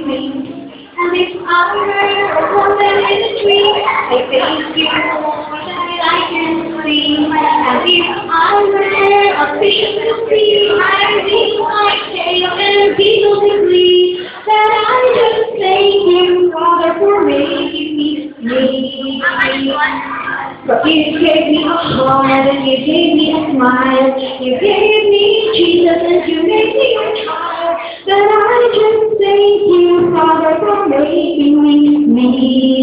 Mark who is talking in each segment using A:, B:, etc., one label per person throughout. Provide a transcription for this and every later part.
A: me. And if I were a woman in a tree, I thank you more than I can see. And if I were a fish in the sea, I think my tail and people agree that I just thank you, Father, for making me. But you gave me a heart and you gave me a smile. You gave me Jesus and you made me a child. That I just thank you, Father, for making me.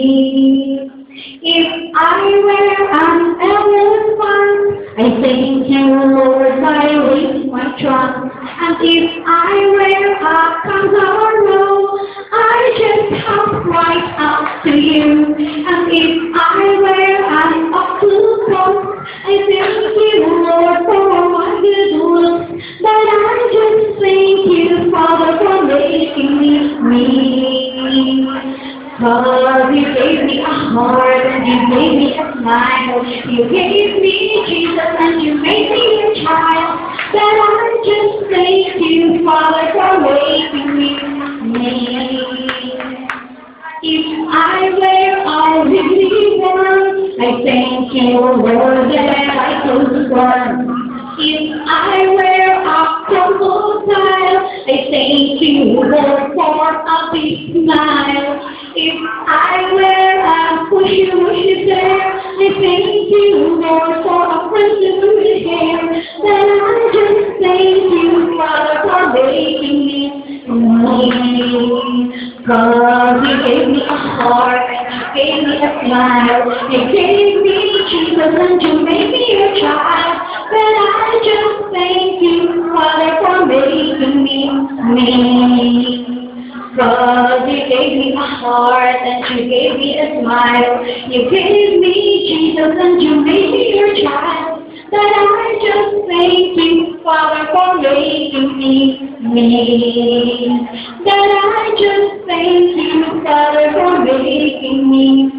A: If I were an elephant, I thank you, Lord, by raising my trust. And if I were a kangaroo, I just hop right up to you. And if I were an octopus, I thank you, Lord, for my good looks. But I just thank you, Father, for making me. Cause you gave me a heart and you gave me a smile. You gave me Jesus and you made me a child. That I just thank you, Father, for making me. If I were a wiggly worm, I thank you, Lord, that I could run. If I were a crocodile, I thank you, Lord, for a big smile. If I were a pushy bear, I thank you, Lord, for a friendly hair. Then I just thank you, Father, for making me. Cause you gave me a heart and you gave me a smile. You gave me Jesus and you made me a child. But I just thank you, Father, for making me. Cause you gave me a heart and you gave me a smile. You gave me Jesus and you made me your child. That I just thank you, Father, for making me. That I just thank you, Father, for making me.